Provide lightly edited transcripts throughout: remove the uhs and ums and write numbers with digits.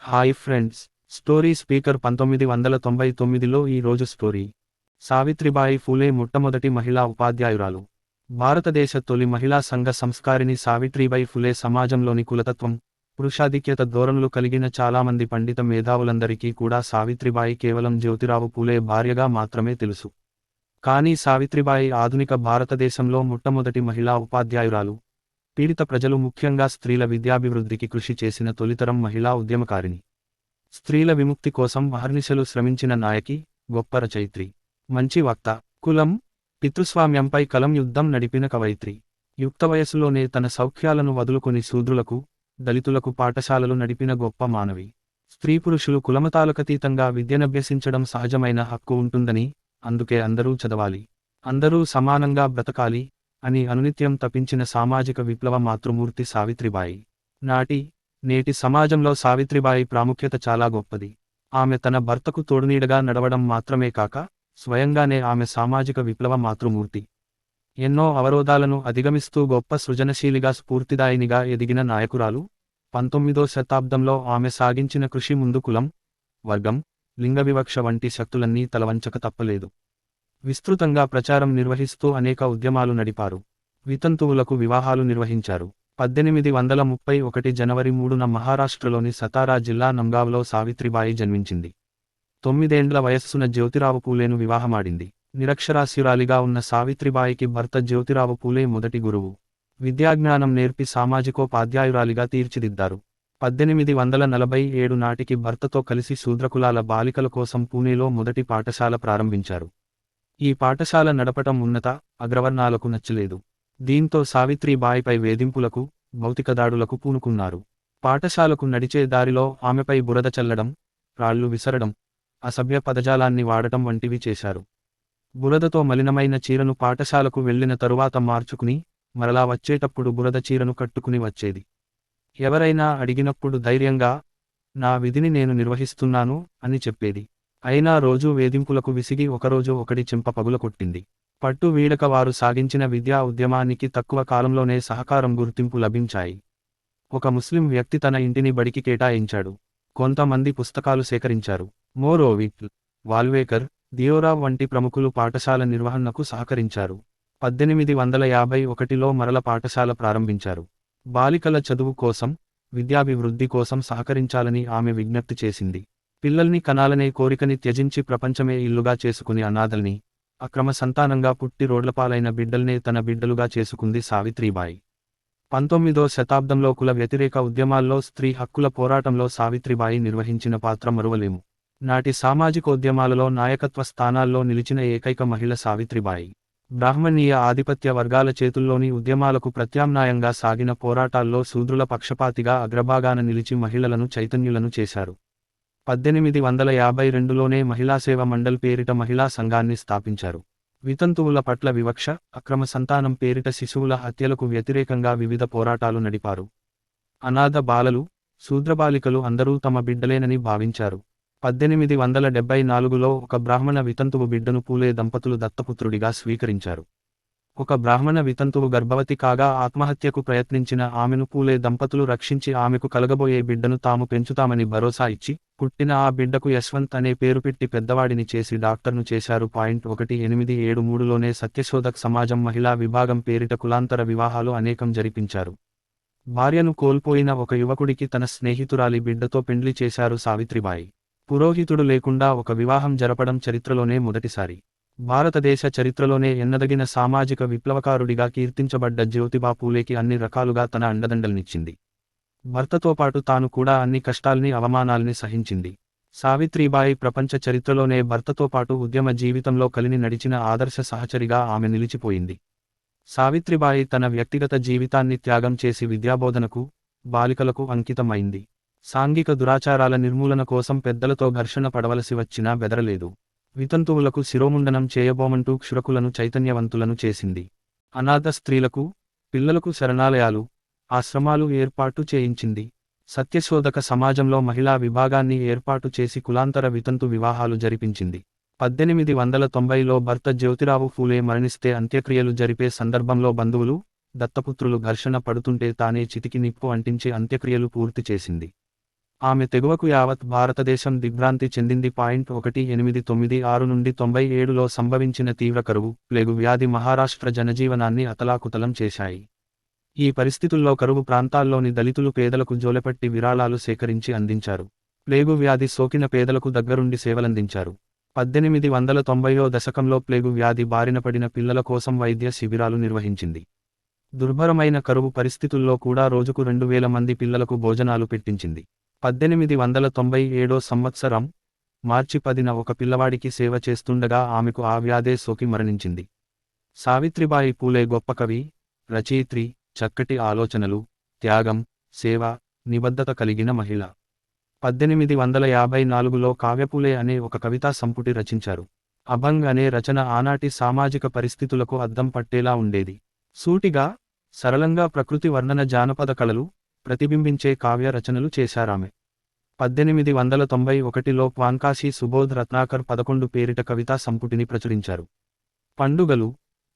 Hi friends, story speaker 1999లో ఈ రోజు story. Savitribai Phule మొట్టమొదటి మహిళా ఉపాధ్యాయురాలు. భారతదేశ తొలి మహిళా సంఘ సంస్కారిణి సావిత్రిబాయి ఫులే సమాజంలోని కులతత్వం, పురుషాధిక్యత ధోరణులు కలిగిన చాలామంది పండిత మేధావులందరికీ కూడా సావిత్రిబాయి కేవలం జ్యోతిరావు ఫూలే భార్యగా మాత్రమే తెలుసు. కానీ సావిత్రిబాయి ఆధునిక భారతదేశంలో మొట్టమొదటి మహిళా ఉపాధ్యాయురాలు. పీడిత ప్రజలు ముఖ్యంగా స్త్రీల విద్యాభివృద్ధికి కృషి చేసిన తొలితరం మహిళా ఉద్యమకారిణి. స్త్రీల విముక్తి కోసం అహర్నిశలు శ్రమించిన నాయకి, గొప్ప రచయిత్రి, మంచి వక్త, కులం, పితృస్వామ్యంపై కలం యుద్ధం నడిపిన కవయిత్రి. యుక్త వయసులోనే తన సౌఖ్యాలను వదులుకొని శూద్రులకు, దళితులకు పాఠశాలలు నడిపిన గొప్ప మానవి. స్త్రీ పురుషులు కులమతాలకతీతంగా విద్యనభ్యసించడం సహజమైన హక్కు ఉంటుందని, అందుకే అందరూ చదవాలి, అందరూ సమానంగా బ్రతకాలి అని అనునిత్యం తపించిన సామాజిక విప్లవ మాతృమూర్తి సావిత్రిబాయి. నేటి సమాజంలో సావిత్రిబాయి ప్రాముఖ్యత చాలా గొప్పది. ఆమె తన భర్తకు తోడునీడగా నడవడం మాత్రమే కాక, స్వయంగానే ఆమె సామాజిక విప్లవ మాతృమూర్తి. ఎన్నో అవరోధాలను అధిగమిస్తూ గొప్ప సృజనశీలిగా స్ఫూర్తిదాయినిగా ఎదిగిన నాయకురాలు. 19వ శతాబ్దంలో ఆమె సాగించిన కృషి ముందు కులం, వర్గం, లింగవివక్ష వంటి శక్తులన్నీ తలవంచక తప్పలేదు. విస్తృతంగా ప్రచారం నిర్వహిస్తూ అనేక ఉద్యమాలు నడిపారు. వితంతువులకు వివాహాలు నిర్వహించారు. 1831 జనవరి 3న మహారాష్ట్రలోని సతారా జిల్లా నంగావ్లో సావిత్రిబాయి జన్మించింది. 9 వయస్సున జ్యోతిరావు పూలేను వివాహమాడింది. నిరక్షరాస్యురాలిగా ఉన్న సావిత్రిబాయికి భర్త జ్యోతిరావు పూలే మొదటి గురువు. విద్యాజ్ఞానం నేర్పి సామాజికోపాధ్యాయురాలిగా తీర్చిదిద్దారు. 1847 నాటికి భర్తతో కలిసి శూద్రకులాల బాలికల కోసం పూణేలో మొదటి పాఠశాల ప్రారంభించారు. ఈ పాఠశాల నడపటం ఉన్నత, అగ్రవర్ణాలకు నచ్చలేదు. దీంతో సావిత్రిబాయిపై వేధింపులకు, భౌతిక దాడులకు పూనుకున్నారు. పాఠశాలకు నడిచే దారిలో ఆమెపై బురద చల్లడం, రాళ్లు విసరడం, అసభ్య పదజాలాన్ని వాడటం వంటివి చేశారు. బురదతో మలినమైన చీరను పాఠశాలకు వెళ్లిన తరువాత మార్చుకుని, మరలా వచ్చేటప్పుడు బురద చీరను కట్టుకుని వచ్చేది. ఎవరైనా అడిగినప్పుడు ధైర్యంగా, నా విధిని నేను నిర్వహిస్తున్నాను అని చెప్పేది. అయినా రోజూ వేధింపులకు విసిగి ఒకరోజు ఒకడి చెంప పగులకొట్టింది. పట్టు వీడక వారు సాగించిన విద్యా ఉద్యమానికి తక్కువ కాలంలోనే సహకారం గుర్తింపు లభించాయి. ఒక ముస్లిం వ్యక్తి తన ఇంటిని బడికి కేటాయించాడు. కొంతమంది పుస్తకాలు సేకరించారు. మోరోవిట్, వాల్వేకర్, దియోరావ్ వంటి ప్రముఖులు పాఠశాల నిర్వహణకు సహకరించారు. 1851లో మరల పాఠశాల ప్రారంభించారు. బాలికల చదువు కోసం, విద్యాభివృద్ధి కోసం సహకరించాలని ఆమె విజ్ఞప్తి చేసింది. పిల్లల్ని కనాలనే కోరికని త్యజించి ప్రపంచమే ఇల్లుగా చేసుకుని అనాథల్ని, అక్రమ సంతానంగా పుట్టి రోడ్లపాలైన బిడ్డల్నే తన బిడ్డలుగా చేసుకుంది సావిత్రిబాయి. 19వ శతాబ్దంలో కుల వ్యతిరేక ఉద్యమాల్లో స్త్రీ హక్కుల పోరాటంలో సావిత్రిబాయి నిర్వహించిన పాత్ర మరువలేము. నాటి సామాజికోద్యమాలలో నాయకత్వ స్థానాల్లో నిలిచిన ఏకైక మహిళ సావిత్రిబాయి. బ్రాహ్మణీయ ఆధిపత్య వర్గాల చేతుల్లోని ఉద్యమాలకు ప్రత్యామ్నాయంగా సాగిన పోరాటాల్లో శూద్రుల పక్షపాతిగా అగ్రభాగాన నిలిచి మహిళలను చైతన్యులను చేశారు. 1852లోనే మహిళాసేవ మండల్ పేరిట మహిళా సంఘాన్ని స్థాపించారు. వితంతువుల పట్ల వివక్ష, అక్రమ సంతానం పేరిట శిశువుల హత్యలకు వ్యతిరేకంగా వివిధ పోరాటాలు నడిపారు. అనాథ బాలలు, శూద్రబాలికలు అందరూ తమ బిడ్డలేనని భావించారు. 1874లో ఒక బ్రాహ్మణ వితంతువు బిడ్డను పూలే దంపతులు దత్తపుత్రుడిగా స్వీకరించారు. ఒక బ్రాహ్మణ వితంతువు గర్భవతి కాగా ఆత్మహత్యకు ప్రయత్నించిన ఆమెను పూలే దంపతులు రక్షించి ఆమెకు కలగబోయే బిడ్డను తాము పెంచుతామని భరోసా ఇచ్చి, పుట్టిన ఆ బిడ్డకు యశ్వంత్ అనే పేరు పెట్టి పెద్దవాడిని చేసి డాక్టర్ను చేశారు. 1873లోనే సత్యశోధక్ సమాజం మహిళా విభాగం పేరిట కులాంతర వివాహాలు అనేకం జరిపించారు. భార్యను కోల్పోయిన ఒక యువకుడికి తన స్నేహితురాలి బిడ్డతో పెండ్లి చేశారు సావిత్రిబాయి. పురోహితుడు లేకుండా ఒక వివాహం జరపడం చరిత్రలోనే మొదటిసారి. భారతదేశ చరిత్రలోనే ఎన్నదగిన సామాజిక విప్లవకారుడిగా కీర్తించబడ్డ జ్యోతిబా పూలేకి అన్ని రకాలుగా తన అండదండల్నిచ్చింది. భర్తతో పాటు తాను కూడా అన్ని కష్టాల్ని అవమానాల్ని సహించింది. సావిత్రిబాయి ప్రపంచ చరిత్రలోనే భర్తతో పాటు ఉద్యమ జీవితంలో కలిని నడిచిన ఆదర్శ సహచరిగా ఆమె నిలిచిపోయింది. సావిత్రిబాయి తన వ్యక్తిగత జీవితాన్ని త్యాగం చేసి విద్యాబోధనకు, బాలికలకు అంకితమైంది. సాంఘిక దురాచారాల నిర్మూలన కోసం పెద్దలతో ఘర్షణ పడవలసి వచ్చినా బెదరలేదు. వితంతువులకు శిరోముండనం చేయబోమంటూ క్షురకులను చైతన్యవంతులను చేసింది. అనాథ స్త్రీలకు, పిల్లలకు శరణాలయాలు, ఆశ్రమాలు ఏర్పాటు చేయించింది. సత్యశోధక సమాజంలో మహిళా విభాగాన్ని ఏర్పాటు చేసి కులాంతర వితంతు వివాహాలు జరిపించింది. 1890లో భర్త జ్యోతిరావు ఫూలే మరణిస్తే అంత్యక్రియలు జరిపే సందర్భంలో బంధువులు, దత్తపుత్రులు ఘర్షణ పడుతుంటే తానే చితికి నిప్పు అంటించి అంత్యక్రియలు పూర్తి చేసింది. ఆమె తెగువకు యావత్ భారతదేశం దిగ్భ్రాంతి చెందింది. 1896 నుండి 97లో సంభవించిన తీవ్ర కరువు, ప్లేగు వ్యాధి మహారాష్ట్ర జనజీవనాన్ని అతలాకుతలం చేశాయి. ఈ పరిస్థితుల్లో కరువు ప్రాంతాల్లోని దళితులు పేదలకు జోలెపట్టి విరాళాలు సేకరించి అందించారు. ప్లేగు వ్యాధి సోకిన పేదలకు దగ్గరుండి సేవలందించారు. 1890వ దశకంలో ప్లేగు వ్యాధి బారినపడిన పిల్లల కోసం వైద్య శిబిరాలు నిర్వహించింది. దుర్భరమైన కరువు పరిస్థితుల్లో కూడా రోజుకు 2000 మంది పిల్లలకు భోజనాలు పెట్టించింది. 1897 సంవత్సరం మార్చి 10న ఒక పిల్లవాడికి సేవ చేస్తుండగా ఆమెకు ఆ వ్యాధే సోకి మరణించింది. సావిత్రిబాయి పూలే గొప్ప కవి, రచయిత్రి, చక్కటి ఆలోచనలు, త్యాగం, సేవ, నిబద్ధత కలిగిన మహిళ. 1854లో కావ్యపూలే అనే ఒక కవితా సంపుటి రచించారు. అభంగ్ అనే రచన ఆనాటి సామాజిక పరిస్థితులకు అద్దం పట్టేలా ఉండేది. సూటిగా, సరళంగా ప్రకృతి వర్ణన జానపద కళలు ప్రతిబింబించే కావ్య రచనలు చేశారామె. 1891లో క్వాన్కాశీ సుబోధ్ రత్నాకర్ 11 పేరిట కవితా సంపుటిని ప్రచురించారు. పండుగలు,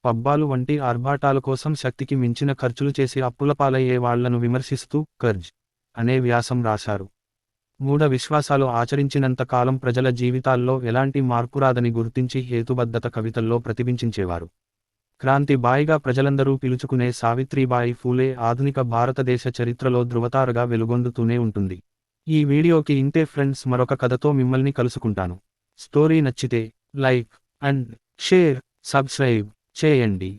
పబ్బాలు వంటి ఆర్భాటాల కోసం శక్తికి మించిన ఖర్చులు చేసి అప్పులపాలయ్యే వాళ్లను విమర్శిస్తూ కర్జ్ అనే వ్యాసం రాశారు. మూఢ విశ్వాసాలు ఆచరించినంత కాలం ప్రజల జీవితాల్లో ఎలాంటి మార్పురాదని గుర్తించి హేతుబద్ధత కవితల్లో ప్రతిబింబించేవారు. క్రాంతి బాయిగా ప్రజలందరూ పిలుచుకునే సావిత్రిబాయి ఫూలే ఆధునిక భారతదేశ చరిత్రలో ధృవతారగా వెలుగొందుతూనే ఉంటుంది. ఈ వీడియోకి ఇంతే ఫ్రెండ్స్, మరొక కథతో మిమ్మల్ని కలుసుకుంటాను. స్టోరీ నచ్చితే లైక్ అండ్ షేర్, సబ్స్క్రైబ్ చేయండి.